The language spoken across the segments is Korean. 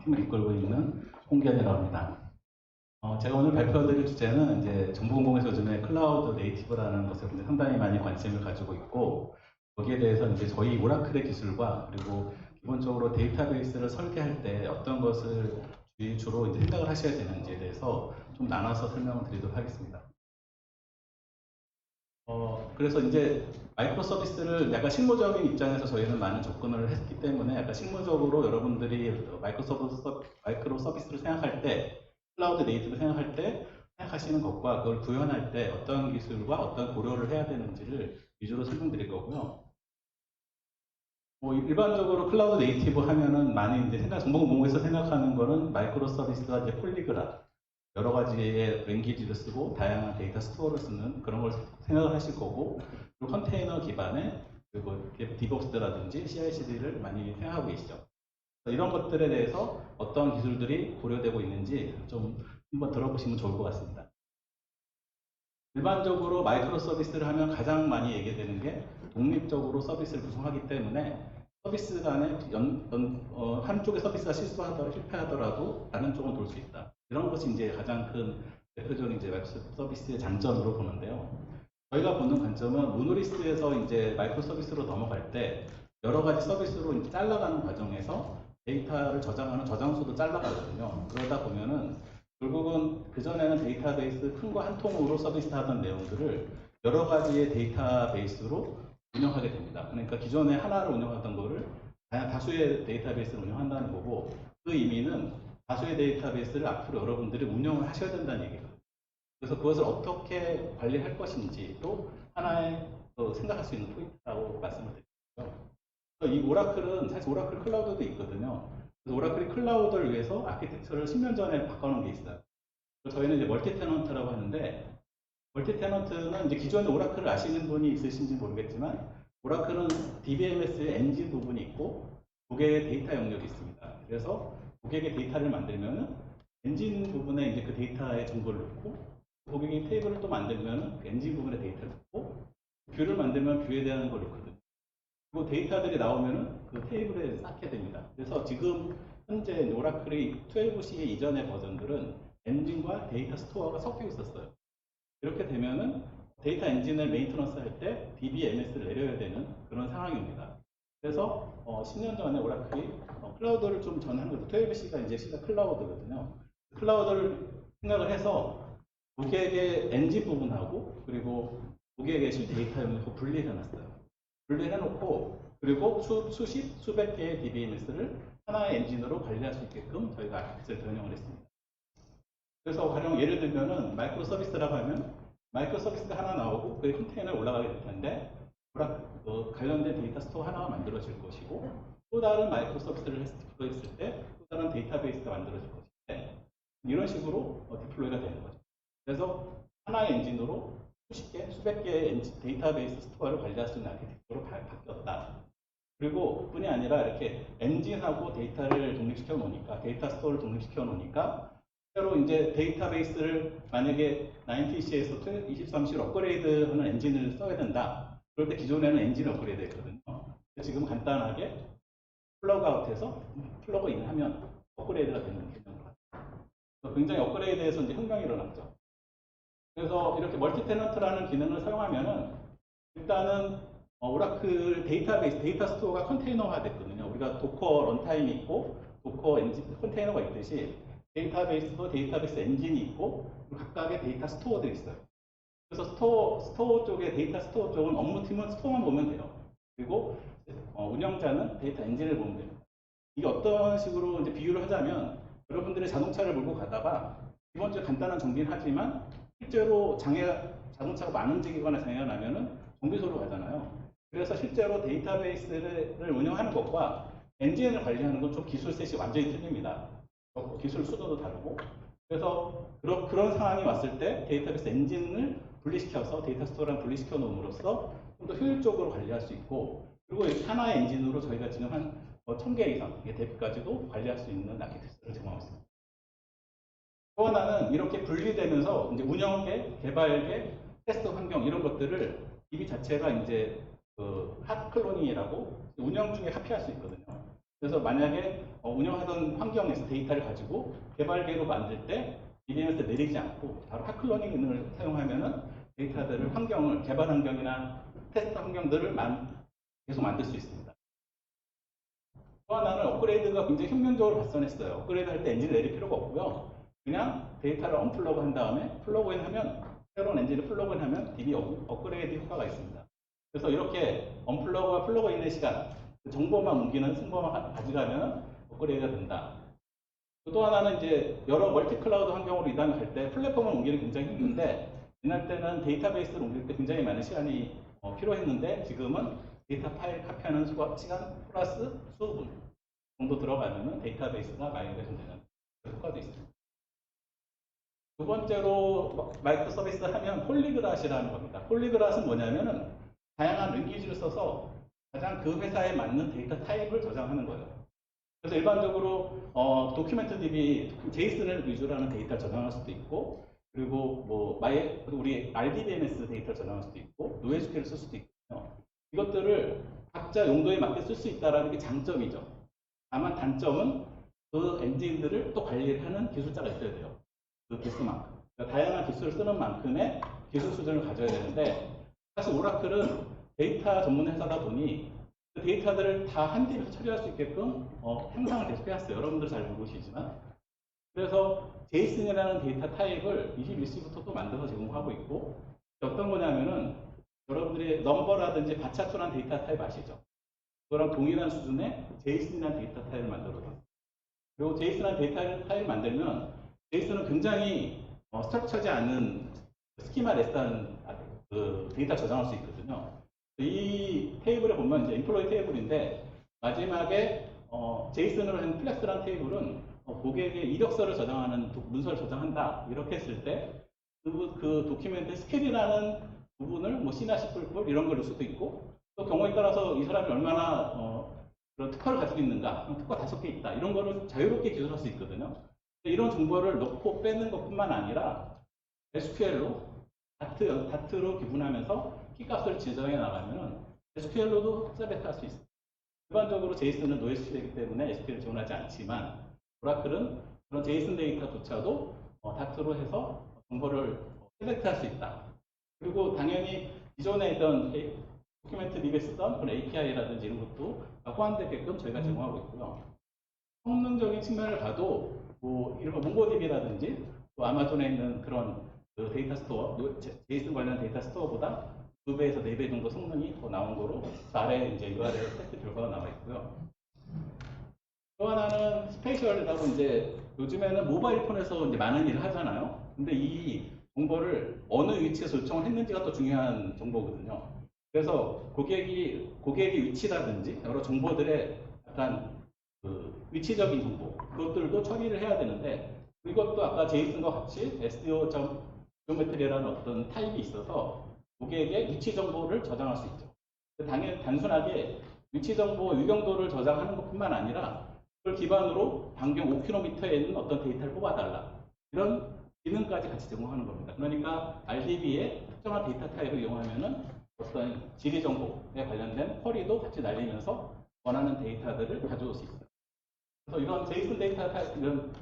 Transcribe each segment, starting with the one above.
팀을 이끌고 있는 홍기현이라고 합니다. 제가 오늘 발표드릴 주제는 이제 정보공공에서 요즘에 클라우드 네이티브라는 것에 상당히 많이 관심을 가지고 있고, 거기에 대해서 이제 저희 오라클의 기술과 그리고 기본적으로 데이터베이스를 설계할 때 어떤 것을 주로 이제 생각을 하셔야 되는지에 대해서 좀 나눠서 설명을 드리도록 하겠습니다. 그래서 이제 마이크로 서비스를 약간 실무적인 입장에서 저희는 많은 접근을 했기 때문에 약간 실무적으로 여러분들이 마이크로 서비스를 생각할 때, 클라우드 네이티브 생각할 때, 생각하시는 것과 그걸 구현할 때 어떤 기술과 어떤 고려를 해야 되는지를 위주로 설명드릴 거고요. 일반적으로 클라우드 네이티브 하면은 많이 이제 정보공공에서 생각하는 거는 마이크로 서비스와 이제 폴리그라, 여러 가지의 랭귀지를 쓰고 다양한 데이터 스토어를 쓰는 그런 걸 생각을 하실 거고, 그리고 컨테이너 기반의 그리고 디복스라든지 CI/CD를 많이 생각하고 계시죠. 이런 것들에 대해서 어떤 기술들이 고려되고 있는지 좀 한번 들어보시면 좋을 것 같습니다. 일반적으로 마이크로 서비스를 하면 가장 많이 얘기되는 게 독립적으로 서비스를 구성하기 때문에 서비스 간에 한쪽의 서비스가 실패하더라도 다른 쪽은 돌 수 있다. 이런 것이 이제 가장 큰 대표적인 이제 마이크로 서비스의 장점으로 보는데요. 저희가 보는 관점은 모노리스트에서 이제 마이크로 서비스로 넘어갈 때 여러 가지 서비스로 이제 잘라가는 과정에서 데이터를 저장하는 저장소도 잘라가거든요. 그러다 보면은 결국은 그전에는 데이터베이스 큰 거 한 통으로 서비스하던 내용들을 여러 가지의 데이터베이스로 운영하게 됩니다. 그러니까 기존에 하나를 운영하던 거를 다수의 데이터베이스를 운영한다는 거고, 그 의미는 다수의 데이터베이스를 앞으로 여러분들이 운영을 하셔야 된다는 얘기거든요. 그래서 그것을 어떻게 관리할 것인지도 하나의 생각할 수 있는 포인트라고 말씀을 드리고요. 이 오라클은 사실 오라클 클라우드도 있거든요. 그래서 오라클이 클라우드를 위해서 아키텍처를 10년 전에 바꿔놓은 게 있어요. 저희는 이제 멀티 테넌트라고 하는데, 멀티 테넌트는 이제 기존에 오라클을 아시는 분이 있으신지 모르겠지만, 오라클은 DBMS의 엔진 부분이 있고, 고객의 데이터 영역이 있습니다. 그래서 고객의 데이터를 만들면은 엔진 부분에 이제 그 데이터의 정보를 넣고, 고객이 테이블을 또 만들면 그 엔진 부분에 데이터를 넣고, 뷰를 만들면 뷰에 대한 걸 넣거든요. 그리고 데이터들이 나오면은 그 테이블에 쌓게 됩니다. 그래서 지금 현재 오라클이 12C 이전의 버전들은 엔진과 데이터 스토어가 섞여 있었어요. 이렇게 되면은 데이터 엔진을 메인터넌스 할 때 DBMS를 내려야 되는 그런 상황입니다. 그래서 10년 전에 오라클이 클라우드를 좀 전한 거죠. 12C가 이제 C가 클라우드거든요. 클라우드를 생각을 해서 고객의 엔진 부분하고 그리고 고객의 실 데이터 영역을 분리해놨어요. 분리해놓고 그리고 수백 개의 DBMS를 하나의 엔진으로 관리할 수 있게끔 저희가 아키텍처를 변형을 했습니다. 그래서 가령 예를 들면은 마이크로 서비스라고 하면 마이크로 서비스가 하나 나오고 그게 컨테이너에 올라가게 될 텐데 관련된 데이터 스토어 하나가 만들어질 것이고 또 다른 마이크로 서비스를 디플로이했을 때 또 다른 데이터베이스가 만들어질 것인데 이런 식으로 디플로이가 되는 거죠. 그래서 하나의 엔진으로 수백 개의 데이터베이스 스토어를 관리할 수 있는 아키텍처로 바뀌었다. 그리고 뿐이 아니라 이렇게 엔진하고 데이터를 독립시켜 놓으니까 데이터 스토어를 독립시켜 놓으니까 새로 이제 데이터베이스를 만약에 90C에서 23C로 업그레이드하는 엔진을 써야 된다. 그럴 때 기존에는 엔진 업그레이드 했거든요. 지금 간단하게 플러그 아웃해서 플러그 인 하면 업그레이드가 되는 개념으로 같아요. 굉장히 업그레이드에서 이제 혁명이 일어났죠. 그래서 이렇게 멀티 테넌트라는 기능을 사용하면은 일단은 오라클 데이터베이스, 데이터 스토어가 컨테이너화 됐거든요. 우리가 도커 런타임이 있고 도커 엔진 컨테이너가 있듯이 데이터베이스도 데이터베이스 엔진이 있고 각각의 데이터 스토어들이 있어요. 그래서 스토어 쪽에 데이터 스토어 쪽은 업무팀은 스토어만 보면 돼요. 그리고 운영자는 데이터 엔진을 보면 됩니다. 이게 어떤 식으로 이제 비유를 하자면 여러분들이 자동차를 몰고 가다가 기본적으로 간단한 정비는 하지만 실제로 자동차가 많이 움직이거나 장애가 나면은 정비소로 가잖아요. 그래서 실제로 데이터베이스를 운영하는 것과 엔진을 관리하는 건 좀 기술 셋이 완전히 틀립니다. 기술 수도도 다르고. 그래서 그런 상황이 왔을 때 데이터베이스 엔진을 분리시켜서 데이터 스토어랑 분리시켜 놓음으로써 좀 더 효율적으로 관리할 수 있고, 그리고 하나의 엔진으로 저희가 지금 한 1000개 이상의 대표까지도 관리할 수 있는 아키텍처를 제공하고 있습니다. 또 하나는 이렇게 분리되면서 이제 운영계, 개발계, 테스트 환경 이런 것들을 DB 자체가 이제 핫 클로닝이라고 운영 중에 카피할 수 있거든요. 그래서 만약에 운영하던 환경에서 데이터를 가지고 개발계로 만들 때 DBMS 내리지 않고 바로 하클러닝 기능을 사용하면은 데이터들을 환경을 개발 환경이나 테스트 환경들을 계속 만들 수 있습니다. 또 하나는 업그레이드가 굉장히 혁명적으로 발전했어요. 업그레이드 할 때 엔진을 내릴 필요가 없고요. 그냥 데이터를 언플러그 한 다음에 플러그인 하면 새로운 엔진을 플러그인 하면 DB 업그레이드 효과가 있습니다. 그래서 이렇게 언플러그와 플러그인의 시간, 그 정보만 옮기는 승보만 가져가면 업그레이드가 된다. 또 하나는 이제 여러 멀티 클라우드 환경으로 이동을 할 때 플랫폼을 옮기는 게 굉장히 힘든데 옛날 때는 데이터베이스를 옮길 때 굉장히 많은 시간이 필요했는데 지금은 데이터 파일 카피하는 시간 플러스 수분 정도 들어가면 데이터베이스가 마이그레이션 되는 효과도 있습니다. 두 번째로 마이크로 서비스 하면 폴리그랏이라는 겁니다. 폴리그랏은 뭐냐면은 다양한 랭귀지를 써서 가장 그 회사에 맞는 데이터 타입을 저장하는 거예요. 그래서 일반적으로 도큐멘트 DB, JSON을 위주로 하는 데이터를 저장할 수도 있고 그리고 뭐 우리 RDBMS 데이터를 저장할 수도 있고 NoSQL을 쓸 수도 있거든요. 이것들을 각자 용도에 맞게 쓸 수 있다는 게 장점이죠. 다만 단점은 그 엔진들을 또 관리를 하는 기술자가 있어야 돼요. 그 기술만큼. 그러니까 다양한 기술을 쓰는 만큼의 기술 수준을 가져야 되는데 사실 오라클은 데이터 전문 회사다 보니 그 데이터들을 다 한 DB에서 처리할 수 있게끔 형상을 계속 해왔어요. 여러분들 잘 모르시지만. 그래서 JSON이라는 데이터 타입을 21C부터 또 만들어서 제공하고 있고 어떤 거냐면은 여러분들이 넘버라든지 바차투라는 데이터 타입 아시죠? 그거랑 동일한 수준의 JSON이라는 데이터 타입을 만들어요. 그리고 JSON이라는 데이터 타입을 만들면 JSON은 굉장히 스트럭처지 않은 스키마 레스한 그 데이터 저장할 수 있거든요. 이 테이블에 보면 이제 인플로이 테이블인데 마지막에 JSON으로 한 플렉스라는 테이블은 고객의 이력서를 저장하는 문서를 저장한다 이렇게 했을 때 그 도큐멘트 스킬이라는 부분을 뭐 C나 C++ 이런 걸 넣을 수도 있고 또 경우에 따라서 이 사람이 얼마나 그런 특허를 가지고 있는가 특허 5개 있다 이런 거를 자유롭게 기술할 수 있거든요. 이런 정보를 넣고 빼는 것뿐만 아니라 SQL로 다트로 기분하면서 키값을 지정해 나가면 SQL로도 흡사베타 할 수 있습니다. 일반적으로 JSON은 NoSQL이기 때문에 SQL을 지원하지 않지만 오라클은 그런 JSON 데이터조차도 다트로 해서 정보를 셀렉트할 수 있다. 그리고 당연히 기존에 있던 도큐멘트 DB에 쓰던 그런 API라든지 이런 것도 포함되게끔 저희가 제공하고 있고요. 성능적인 측면을 봐도 뭐 이런 몽고DB라든지 또 아마존에 있는 그런 그 데이터 스토어, JSON 관련 데이터 스토어보다 2배에서 4배 정도 성능이 더 나온 거로 아래에 이제 URL 테스트 결과가 나와 있고요. 또 하나는 스페이셜이라고 이제 요즘에는 모바일 폰에서 이제 많은 일을 하잖아요. 근데 이 정보를 어느 위치에서 요청을 했는지가 또 중요한 정보거든요. 그래서 고객의 위치라든지 여러 정보들의 약간 그 위치적인 정보 그것들도 처리를 해야 되는데 이것도 아까 JSON과 같이 SDO.geometry라는 어떤 타입이 있어서 고객의 위치 정보를 저장할 수 있죠. 당연히 단순하게 위치 정보 유경도를 저장하는 것뿐만 아니라 그걸 기반으로 반경 5km에 있는 어떤 데이터를 뽑아달라 이런 기능까지 같이 제공하는 겁니다. 그러니까 RDB의 특정한 데이터 타입을 이용하면은 어떤 지리 정보에 관련된 쿼리도 같이 날리면서 원하는 데이터들을 가져올 수 있어요. 그래서 이런 JSON 데이터 타입, 이런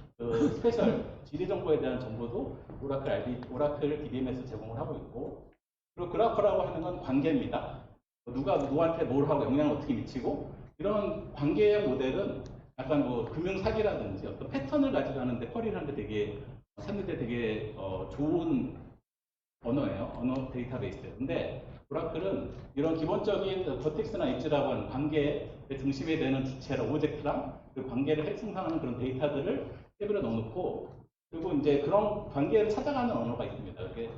스페셜 지리 정보에 대한 정보도 오라클 DBMS 제공을 하고 있고 그리고 그래프라고 하는 건 관계입니다. 누가 누구한테 뭘 하고 영향을 어떻게 미치고 이런 관계형 모델은 약간 뭐 금융 사기라든지 어떤 패턴을 가지고 하는데 쿼리를 하는데 되게 찾는데 되게 좋은 언어예요. 언어 데이터베이스예요. 근데 오라클은 이런 기본적인 버텍스나 엣지라고 하는 관계의 중심에 되는 주체랑 오브젝트랑 그 관계를 형성하는 그런 데이터들을 테이블에 넣어놓고 그리고 이제 그런 관계를 찾아가는 언어가 있습니다. 이렇게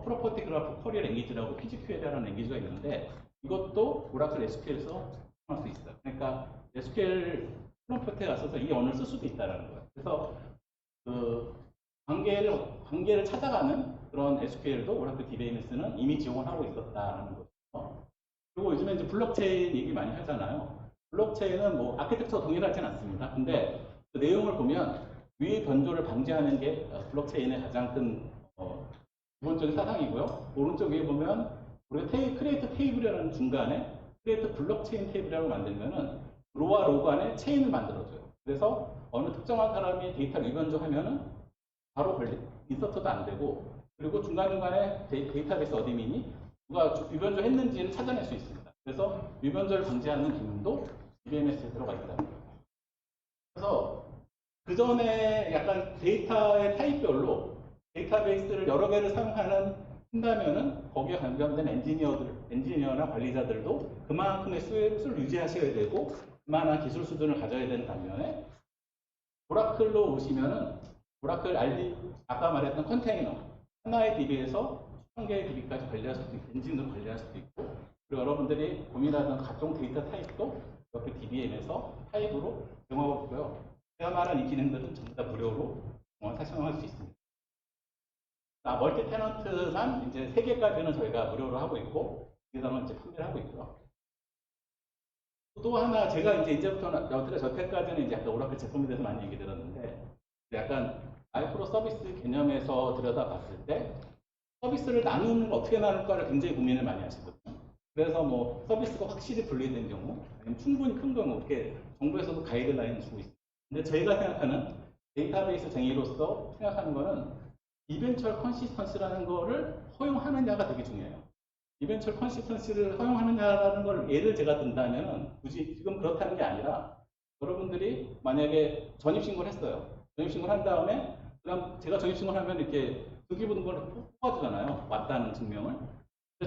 프로퍼티 그래프 쿼리 랭귀지라고 PGQL이라는 랭귀지가 있는데 이것도 오라클 SQL에서 할 수 있어요. 그러니까 SQL 프롬프트에 갔어서 이 언어를 쓸 수도 있다는 거예요. 그래서 그 관계를 찾아가는 그런 SQL도 오라클 DBMS는 이미 지원을 하고 있었다는 거죠. 그리고 요즘에 이제 블록체인 얘기 많이 하잖아요. 블록체인은 뭐 아키텍처가 동일하진 않습니다. 근데 그 내용을 보면 위의 변조를 방지하는 게 블록체인의 가장 큰 기본적인 사상이고요. 오른쪽 위에 보면 우리가 크리에이트 테이블이라는 중간에 크리에이트 블록체인 테이블이라고 만들면은 로와 로 간에 체인을 만들어줘요. 그래서 어느 특정한 사람이 데이터를 위변조하면은 바로 인서트도 안 되고, 그리고 중간중간에 데이터베이스 어드민이 누가 위변조 했는지를 찾아낼 수 있습니다. 그래서 위변조를 방지하는 기능도 DBMS에 들어가 있다. 그래서 그 전에 약간 데이터의 타입별로 데이터베이스를 여러 개를 한다면은 거기에 관련된 엔지니어나 관리자들도 그만큼의 수를 유지하셔야 되고 그만한 기술 수준을 가져야 되는 반면에 오라클로 오시면은 오라클 아까 말했던 컨테이너 하나의 DB에서 수천 개의 DB까지 관리할 수도 있고 엔진으로 관리할 수도 있고, 그리고 여러분들이 고민하던 각종 데이터 타입도 이렇게 DBM에서 타입으로 제공하고 있고요. 제가 말한 이 기능들은 전부 다 무료로 사용할 수 있습니다. 멀티 테넌트만 이제 3개까지는 저희가 무료로 하고 있고, 이상은 이제 판매를 하고 있고요. 또 하나, 제가 이제부터는 여태까지는 이제 약간 오라클 제품에 대해서 많이 얘기 들었는데, 약간 마이크로 서비스 개념에서 들여다봤을 때, 서비스를 나누는 거 어떻게 나눌까를 굉장히 고민을 많이 하시거든요. 그래서 뭐 서비스가 확실히 분리된 경우, 아니면 충분히 큰 경우, 이렇게 정부에서도 가이드라인을 주고 있습니다. 근데 저희가 생각하는 데이터베이스 쟁의로서 생각하는 거는 이벤츄얼 컨시스턴시라는 거를 허용하느냐가 되게 중요해요. 이벤츄얼 컨시스턴시를 허용하느냐라는 걸 예를 제가 든다면 굳이 지금 그렇다는 게 아니라 여러분들이 만약에 전입신고를 했어요. 전입신고를 한 다음에 그다음 제가 전입신고를 하면 이렇게 등기부등본을 뽑아주잖아요. 왔다는 증명을.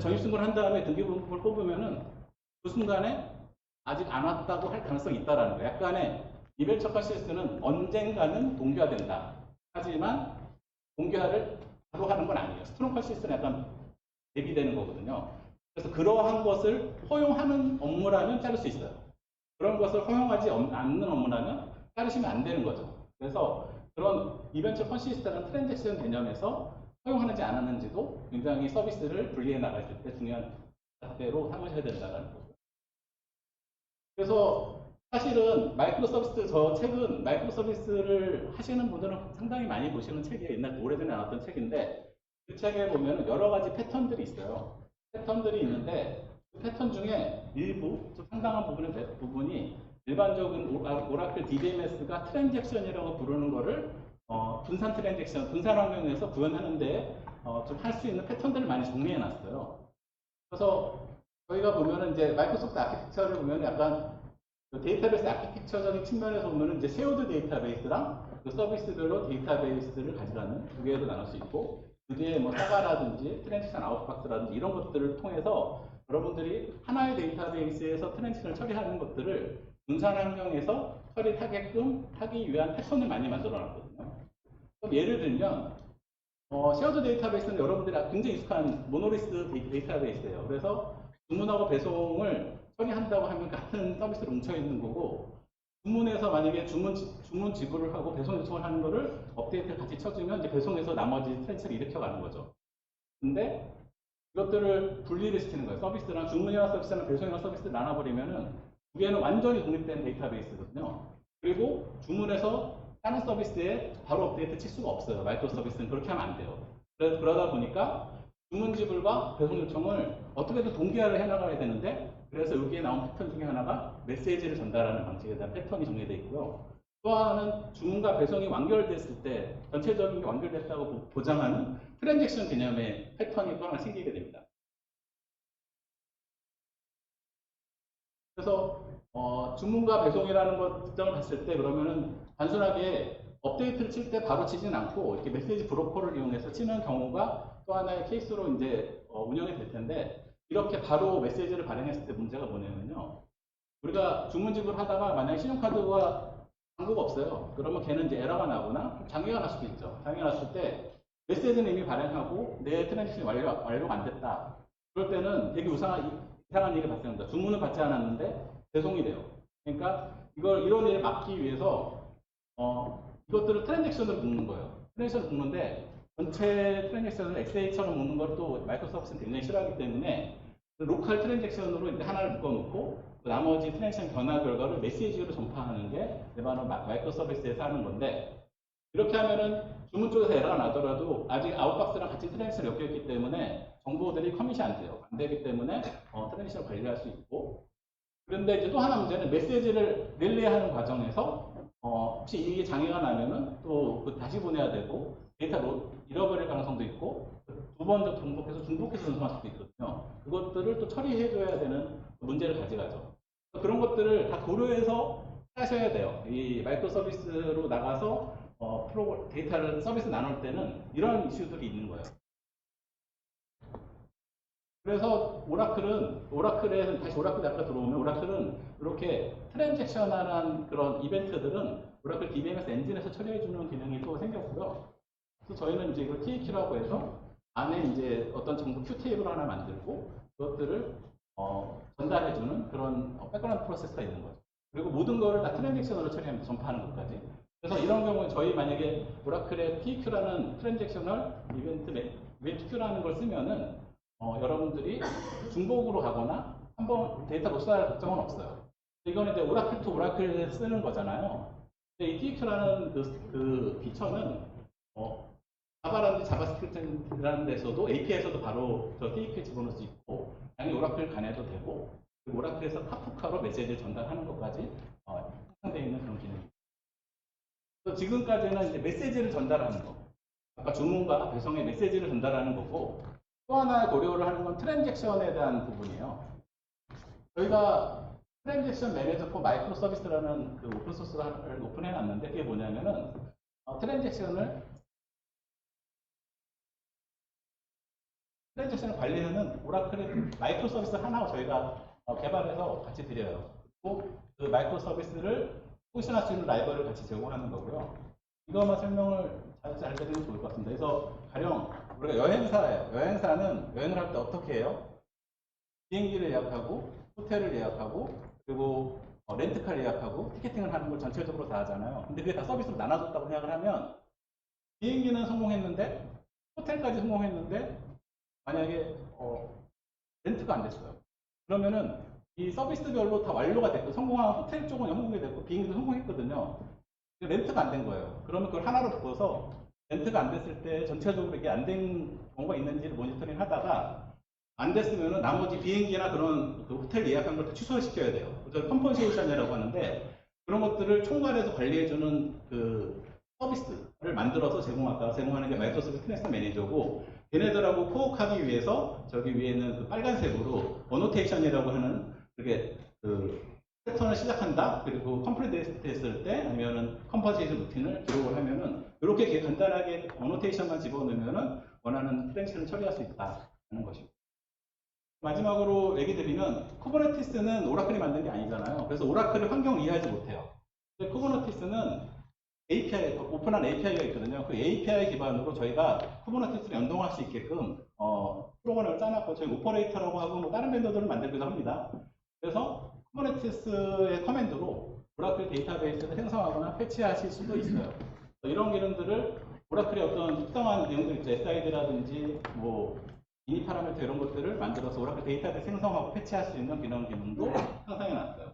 전입신고를 한 다음에 등기부등본을 뽑으면은 그 순간에 아직 안 왔다고 할 가능성이 있다라는 거예요. 약간의 이벤처 컨시스는 언젠가는 동기화된다. 하지만 동기화를 바로 하는 건 아니에요. 스트롱 컨시스는 약간 대비되는 거거든요. 그래서 그러한 것을 허용하는 업무라면 자를 수 있어요. 그런 것을 허용하지 않는 업무라면 자르시면 안 되는 거죠. 그래서 그런 이벤처 컨시스트라는 트랜잭션 개념에서 허용하는지 안 하는지도 굉장히 서비스를 분리해 나가실 때 중요한 잣대로 삼으셔야 된다는 거죠. 그래서 사실은 마이크로 서비스, 저 책은 마이크로 서비스를 하시는 분들은 상당히 많이 보시는 책이에요. 옛날 오래전에 나왔던 책인데 그 책에 보면 여러 가지 패턴들이 있어요. 패턴들이 있는데 그 패턴 중에 일부, 좀 상당한 부분이 일반적인 오라클 DBMS가 트랜잭션이라고 부르는 거를 분산 트랜잭션, 분산 환경에서 구현하는데 좀 할 수 있는 패턴들을 많이 정리해 놨어요. 그래서 저희가 보면은 이제 마이크로소프트 아키텍처를 보면 약간 데이터베이스 아키텍처적인 측면에서 보면은 이제 쉐어드 데이터베이스랑 그 서비스별로 데이터베이스를 가져가는 두 개로 나눌 수 있고, 그 뒤에 뭐 사가라든지 트랜지션 아웃박스라든지 이런 것들을 통해서 여러분들이 하나의 데이터베이스에서 트랜지션을 처리하는 것들을 분산 환경에서 처리하게끔 하기 위한 패턴을 많이 만들어 놨거든요. 그럼 예를 들면 쉐어드 데이터베이스는 여러분들이 굉장히 익숙한 모노리스 데이터베이스예요. 그래서 주문하고 배송을 처리한다고 하면 같은 서비스로 뭉쳐있는 거고, 주문에서 만약에 주문 지불을 하고 배송 요청을 하는 거를 업데이트를 같이 쳐주면 이제 배송해서 나머지 트랜스를 일으켜가는 거죠. 근데 이것들을 분리를 시키는 거예요. 서비스랑 주문이나 서비스랑 배송이나 서비스를 나눠버리면은 두 개는 완전히 독립된 데이터베이스거든요. 그리고 주문해서 다른 서비스에 바로 업데이트 칠 수가 없어요. 마이크로 서비스는 그렇게 하면 안 돼요. 그러다 보니까 주문 지불과 배송 요청을 어떻게든 동기화를 해나가야 되는데, 그래서 여기에 나온 패턴 중에 하나가 메시지를 전달하는 방식에 대한 패턴이 정리되어 있고요. 또 하나는 주문과 배송이 완결됐을 때 전체적인 게 완결됐다고 보장하는 트랜잭션 개념의 패턴이 또 하나 생기게 됩니다. 그래서 주문과 배송이라는 것을 봤을 때 그러면은 단순하게 업데이트를 칠 때 바로 치진 않고 이렇게 메시지 브로커를 이용해서 치는 경우가 또 하나의 케이스로 이제 운영이 될 텐데, 이렇게 바로 메시지를 발행했을 때 문제가 뭐냐면요. 우리가 주문 지불하다가 만약에 신용카드가 잔고가 없어요. 그러면 걔는 이제 에러가 나거나 장애가 날 수도 있죠. 장애가 났을 때 메시지는 이미 발행하고 내 트랜잭션이 완료가 안 됐다. 그럴 때는 되게 이상한 일이 발생합니다. 주문은 받지 않았는데 배송이 돼요. 그러니까 이런 일을 막기 위해서 이것들을 트랜잭션으로 묶는 거예요. 트랜잭션을 묶는데 전체 트랜잭션을 XA처럼 묶는 걸 또 마이크로소프트는 굉장히 싫어하기 때문에 로컬 트랜잭션으로 이제 하나를 묶어놓고 나머지 트랜잭션 변화 결과를 메시지로 전파하는 게 바로 마이크로서비스에서 하는 건데, 이렇게 하면은 주문 쪽에서 에러가 나더라도 아직 아웃박스랑 같이 트랜잭션이 엮여있기 때문에 정보들이 커밋이 안 돼요. 안 되기 때문에 트랜잭션을 관리할 수 있고, 그런데 이제 또 하나 문제는 메시지를 릴레이하는 과정에서 혹시 이게 장애가 나면은 또 다시 보내야 되고 데이터 잃어버릴 가능성도 있고 두 번 더 중복해서 전송할 수도 있거든요. 그것들을 또 처리해줘야 되는 문제를 가져가죠. 그런 것들을 다 고려해서 하셔야 돼요. 이 마이크로 서비스로 나가서 데이터를 서비스 나눌 때는 이런 이슈들이 있는 거예요. 그래서 오라클에 다시 오라클 아까 들어오면 오라클은 이렇게 트랜잭셔널한 그런 이벤트들은 오라클 DBMS 엔진에서 처리해주는 기능이 또 생겼고요. 그래서 저희는 이제 이걸 TAQ라고 해서 안에 이제 어떤 정보 큐 테이블 하나 만들고 그것들을 전달해주는 그런 백그라운드 프로세스가 있는 거죠. 그리고 모든 거를 다 트랜잭셔널로 처리합니다. 전파하는 것까지. 그래서 이런 경우에 저희 만약에 오라클의 TQ라는 트랜잭셔널 이벤트 큐라는 걸 쓰면은 여러분들이 중복으로 가거나 한번 데이터 로스할 걱정은 없어요. 이거는 이제 오라클 투 오라클 쓰는 거잖아요. 근데 이 TQ라는 그 피처는 자바라든지 자바스크립트라는 데서도 API에서도 바로 저 TQ 집어넣을 수 있고 당연히 오라클 간에도 되고 그리고 오라클에서 카프카로 메시지를 전달하는 것까지 형성되어 있는 그런 기능입니다. 지금까지는 이제 메시지를 전달하는 거. 아까 주문과 배송의 메시지를 전달하는 거고 또 하나 고려를 하는 건 트랜잭션에 대한 부분이에요. 저희가 트랜잭션 매니저 포 마이크로 서비스라는 그 오픈소스를 오픈해 놨는데 그게 뭐냐면은 트랜잭션을 관리하는 오라클의 마이크로 서비스 하나 저희가 개발해서 같이 드려요. 그리고 그 마이크로 서비스를 포지션할 수 있는 라이벌을 같이 제공하는 거고요. 이것만 설명을 잘 드리면 좋을 것 같습니다. 그래서 가령 우리가 여행사예요. 여행사는 여행을 할 때 어떻게 해요? 비행기를 예약하고 호텔을 예약하고 그리고 렌트카를 예약하고 티켓팅을 하는 걸 전체적으로 다 하잖아요. 근데 그게 다 서비스로 나눠줬다고 생각을 하면 비행기는 성공했는데 호텔까지 성공했는데 만약에 렌트가 안 됐어요. 그러면은 이 서비스별로 다 완료가 됐고 성공한 호텔 쪽은 성공이 됐고 비행기도 성공했거든요. 렌트가 안 된 거예요. 그러면 그걸 하나로 묶어서 렌트가 안 됐을 때 전체적으로 이게 안 된 경우가 있는지를 모니터링 하다가 안 됐으면 나머지 비행기나 그런 그 호텔 예약한 걸 다 취소시켜야 돼요. 그래서 컴펀세이션이라고 하는데 그런 것들을 총괄해서 관리해주는 그 서비스를 만들어서 제공하는 게 마이크로소프트 트랜스 매니저고 얘네들하고 코어하기 위해서 저기 위에는 그 빨간색으로 어노테이션이라고 하는 그게 그 패턴을 시작한다 그리고 컴플리트 했을 때 아니면은 컴퍼지션 루틴을 기록을 하면은 이렇게 간단하게 어노테이션만 집어넣으면은 원하는 트랜잭션을 처리할 수 있다는 것입니다. 마지막으로 얘기 드리면 쿠버네티스는 오라클이 만든 게 아니잖아요. 그래서 오라클의 환경을 이해하지 못해요. 근데 쿠버네티스는 API, 오픈한 API가 있거든요. 그 API 기반으로 저희가 쿠버네티스를 연동할 수 있게끔 프로그램을 짜놨고 저희 오퍼레이터라고 하고 뭐 다른 벤더들을 만들기도 합니다. 그래서 쿠버네티스의 커맨드로 오라클 데이터베이스를 생성하거나 패치하실 수도 있어요. 이런 기능들을 오라클의 어떤 특정한 내용들 있죠. SID라든지 뭐 미니 파라미터 이런 것들을 만들어서 오라클 데이터베이스 생성하고 패치할 수 있는 이런 기능도 상상해 놨어요.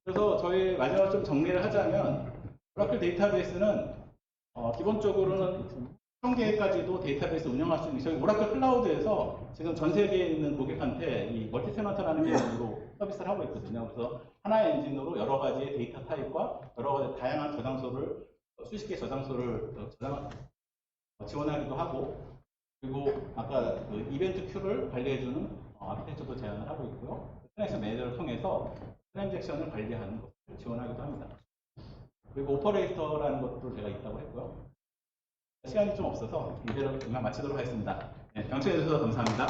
그래서 저희 마지막으로 좀 정리를 하자면 오라클 데이터베이스는 기본적으로는 1000개까지도 데이터베이스 운영할 수 있는 저희 오라클 클라우드에서 지금 전 세계에 있는 고객한테 이 멀티테넌트라는 기능으로 서비스를 하고 있거든요. 그래서 하나의 엔진으로 여러 가지의 데이터 타입과 여러 가지 다양한 저장소를 수십 개 저장소를 지원하기도 하고 그리고 아까 그 이벤트 큐를 관리해주는 아키텍처도 제안을 하고 있고요. 트랜잭션 매니저를 통해서 트랜잭션을 관리하는 것을 지원하기도 합니다. 그리고 오퍼레이터라는 것도 제가 있다고 했고요. 시간이 좀 없어서 이대로 그만 마치도록 하겠습니다. 네, 경청해 주셔서 감사합니다.